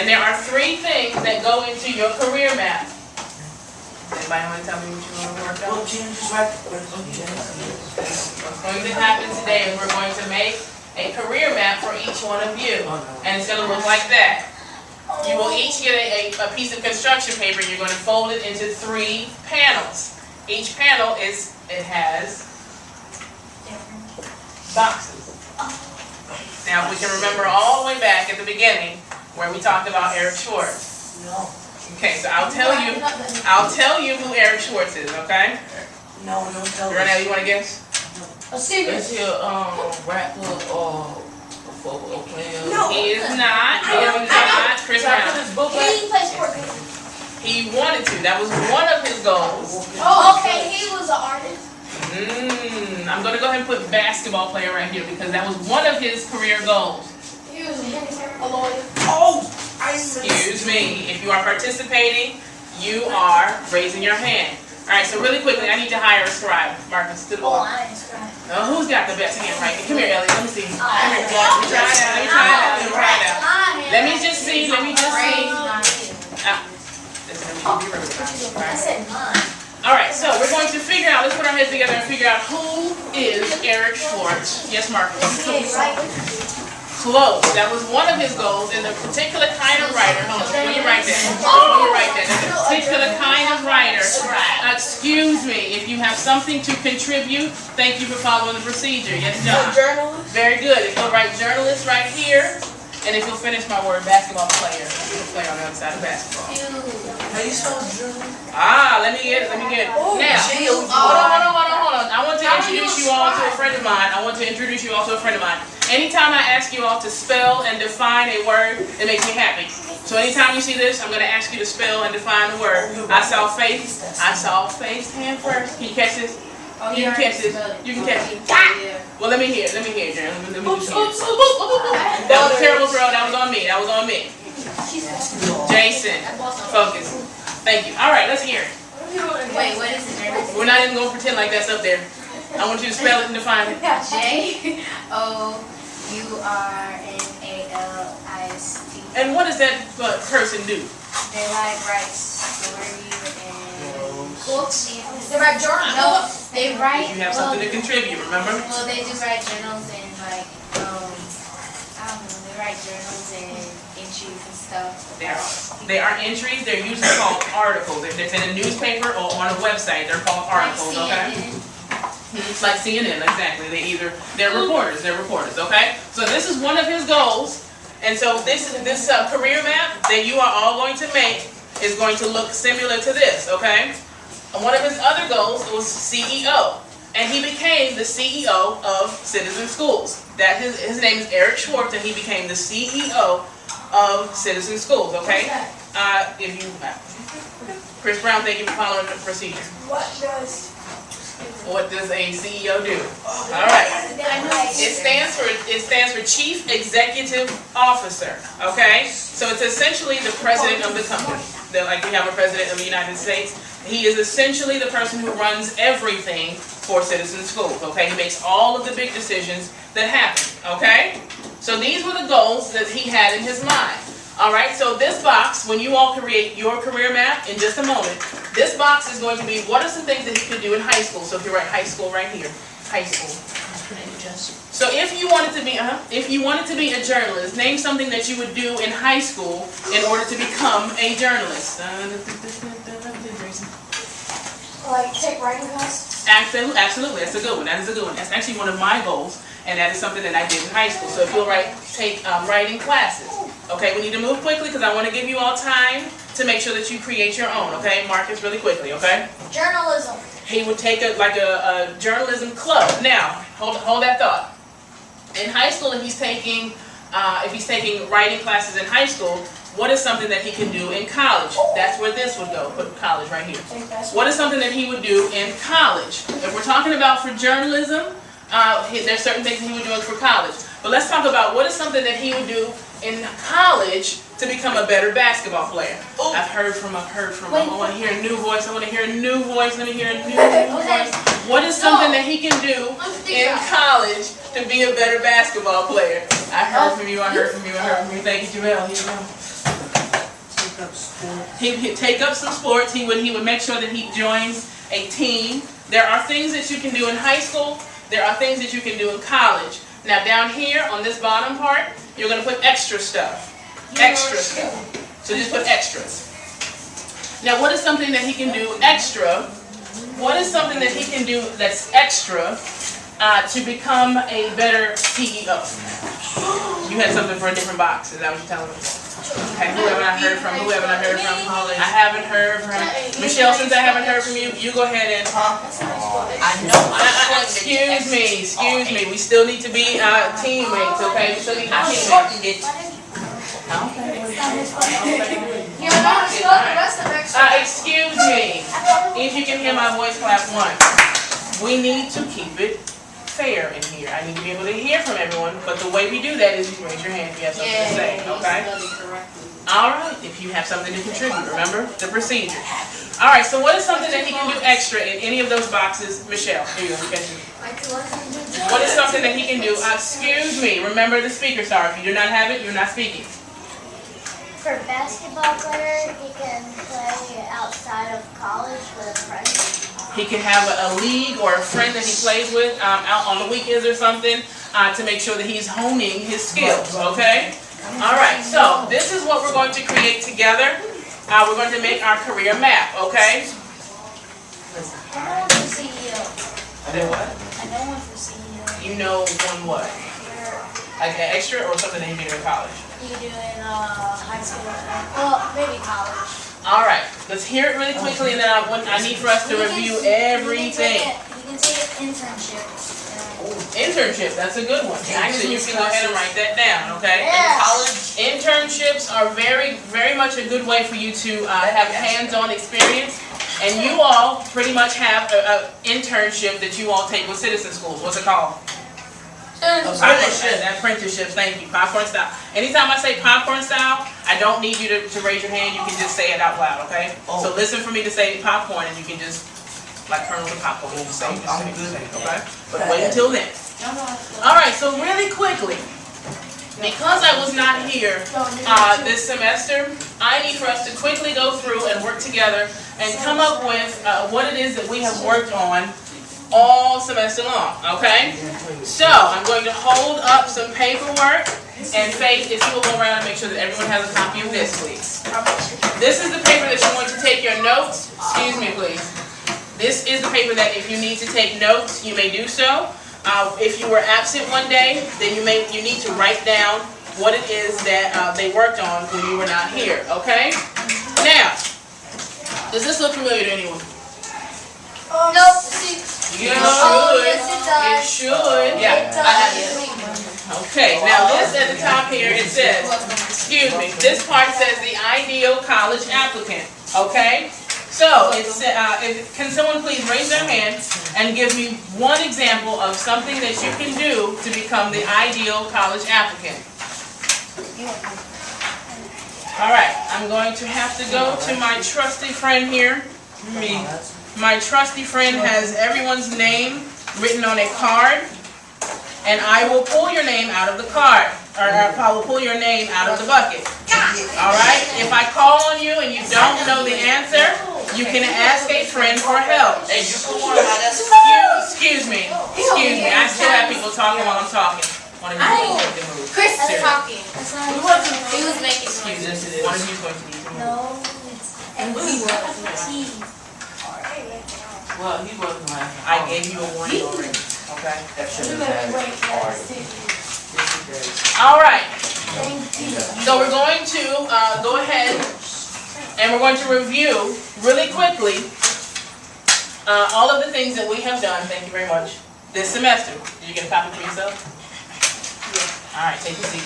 And there are 3 things that go into your career map. Anybody want to tell me what you want to work on? What's going to happen today is we're going to make a career map for each one of you. And it's going to look like that. You will each get a piece of construction paper. You're going to fold it into 3 panels. Each panel has boxes. Now, if we can remember all the way back at the beginning where we talked about Eric Schwartz. No. Okay, so I'll tell you who Eric Schwartz is, okay? No, don't tell me. Renee, you want to guess? A singer. Is he a rapper or a football player? No. He is not. He is not. Chris Brown. He plays sports. He wanted to. That was one of his goals. Oh, okay, he was an artist. I'm going to go ahead and put basketball player right here because that was one of his career goals. He was a lawyer. Oh, Excuse me. If you are participating, you are raising your hand. All right, so really quickly, I need to hire a scribe. Marcus, to the Oh, ball. I ain't scribe. Who's got the best handwriting? Come here, Ellie. Let me see. Come here. Let me try it out. Let me try it out. Let me try it out. Let me just see. Let me just see. I said mine. All right, so we're going to figure out, let's put our heads together and figure out who is Eric Schwartz. Yes, Marcus? Close. That was one of his goals in the particular kind of writer. Hold on, when you write that. When you write that. The particular kind of writer. Excuse me, if you have something to contribute, thank you for following the procedure. Yes, John? Journalist. Very good. If you'll write journalist right here, and if you'll finish my word, basketball player. You'll play on the other side of basketball. how you spell journal? Let me get it. Now, hold on. I want to introduce you all to a friend of mine. Anytime I ask you all to spell and define a word, it makes me happy. So anytime you see this, I'm going to ask you to spell and define the word. I saw face, hand first. Can you catch this? You can catch this. You can catch it. Well, let me hear, Jen. Let me do some. That was a terrible throw. That was on me. Jason, focus. Thank you. All right, let's hear it. Wait, what is it? We're not even going to pretend like that's up there. I want you to spell it and define it. JOURNALIST. And what does that person do? They write stories and books. They write journals. No, they write. You have something to contribute, remember? Well, they do write journals and I don't know. They write journals and entries and stuff. They are entries. They're usually called articles. If it's in a newspaper or on a website, they're called articles. Okay. It's like CNN, exactly. They're reporters. Okay. So this is one of his goals, and so this career map that you are all going to make is going to look similar to this. Okay. And one of his other goals was CEO, and he became the CEO of Citizen Schools. That his name is Eric Schwartz, and he became the CEO of Citizen Schools. Okay. Chris Brown, thank you for following the procedure. What does a CEO do? All right. It stands for Chief Executive Officer. Okay? So it's essentially the president of the company. Like we have a president of the United States. He is essentially the person who runs everything for Citizen Schools. Okay? He makes all of the big decisions that happen. Okay? So these were the goals that he had in his mind. All right, so this box, when you all create your career map in just a moment, this box is going to be what are some things that he could do in high school. So if you write high school right here, high school. So if you wanted to be a journalist, name something that you would do in high school in order to become a journalist. Like take writing classes? Absolutely, that's a good one. That is a good one. That's actually one of my goals, and that is something that I did in high school. So if you'll take writing classes. Okay, we need to move quickly because I want to give you all time to make sure that you create your own. Okay, Marcus, really quickly. Okay. Journalism. He would take a journalism club. Now, hold that thought. In high school, if he's taking writing classes in high school, what is something that he can do in college? That's where this would go. Put college right here. What is something that he would do in college? If we're talking about for journalism, there's certain things he would do for college. But let's talk about what is something that he would do in college to become a better basketball player. I've heard from. I want to hear a new voice. Let me hear a new voice. What is something that he can do in college to be a better basketball player? I heard from you. Thank you, Jamel. Here you go. take up sports. He'd take up some sports. He would make sure that he joins a team. There are things that you can do in high school. There are things that you can do in college. Now down here on this bottom part, you're going to put extra stuff. Extra stuff. So just put extras. Now what is something that he can do extra? What is something that he can do that's extra to become a better CEO? You had something for a different box. Is that what you're telling me? Okay, who haven't I heard from? Who haven't I heard from? I haven't heard from. Michelle, since I haven't heard from you, you go ahead and. I know. Excuse me. We still need to be teammates, okay? We still need to be teammates. You're not sure the rest of extra. Excuse me. If you can hear my voice, clap one. We need to keep it fair in here. I need to be able to hear from everyone, but the way we do that is you raise your hand if you have something to say, okay? Alright, if you have something to contribute, remember the procedure. Alright, so what is something that he can do extra in any of those boxes? Michelle, here you go. What is something that he can do? Excuse me, remember the speaker star. If you do not have it, you're not speaking. For basketball player, he can play outside of college with a friend. He can have a league or a friend that he plays with out on the weekends or something to make sure that he's honing his skills, okay? All right, so this is what we're going to create together. We're going to make our career map, okay? I know one for CEO. Then what? I know one for CEO. You know one what? Like an extra or something that he did in college? You can do it in high school. Well, maybe college. All right, let's hear it really quickly, and then I need for us to review everything. You can take internships. Internship, that's a good one. Actually, you can go ahead and write that down, okay? Yeah. College. Internships are very, very much a good way for you to have hands-on experience. And you all pretty much have an internship that you all take with citizen schools. What's it called? Apprenticeships, thank you. Popcorn style. Anytime I say popcorn style, I don't need you to raise your hand. You can just say it out loud, okay? So listen for me to say popcorn, and you can just, like kernels of popcorn, you just say it, okay? But wait until then. All right, so really quickly, because I was not here this semester, I need for us to quickly go through and work together and come up with what it is that we have worked on all semester long, okay? So, I'm going to hold up some paperwork, and Faith, if you will go around and make sure that everyone has a copy of this, please. This is the paper that you're going to take your notes. Excuse me, please. This is the paper that if you need to take notes, you may do so. If you were absent one day, then you need to write down what it is that they worked on when you were not here, okay? Now, does this look familiar to anyone? Nope. You Oh, should. yes, it does. It should. Yeah, It I have does. it. Okay, now this at the top here, it says, excuse me, this part says the ideal college applicant, okay? So, can someone please raise their hand and give me one example of something that you can do to become the ideal college applicant? All right, I'm going to have to go to my trusty friend here. Me. My trusty friend has everyone's name written on a card, and I will pull your name out of the card, or I will pull your name out of the bucket. All right? If I call on you and you don't know the answer, you can ask a friend for help. Hey, you come on, that's Excuse me. I still have people talking while I'm talking. One of you is going to move. Chris is Seriously. talking. He was making Excuse me. One of you is going to need to move. No, it's T. well, he wasn't like I gave you a warning already. Okay? That should have been hard. All right. Thank you. So we're going to go ahead and we're going to review really quickly all of the things that we have done, thank you very much, this semester. Did you get a copy for yourself? Yeah. All right, take a seat.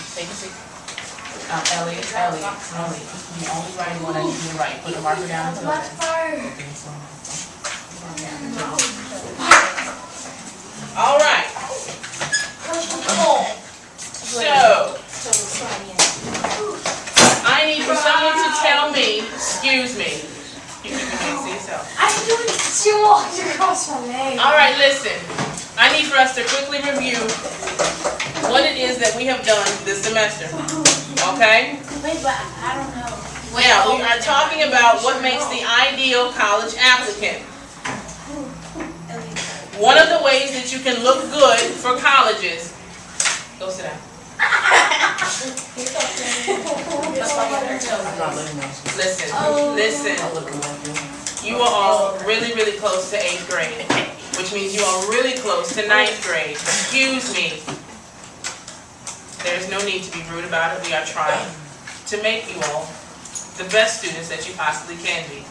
Elliot, you only write what I need you to write. Put the marker down until then. All right. So, I need for someone to tell me, excuse me. You can't see yourself. She walked across my leg. All right, listen. I need for us to quickly review what it is that we have done this semester. Okay? Wait, but I don't know. Now, we are talking about what makes the ideal college applicant. One of the ways that you can look good for colleges, go sit down. I'm not looking at you. Listen, I'm listen. looking at you. You are all really, really close to 8th grade, which means you are really close to 9th grade. Excuse me. There's no need to be rude about it. We are trying to make you all the best students that you possibly can be.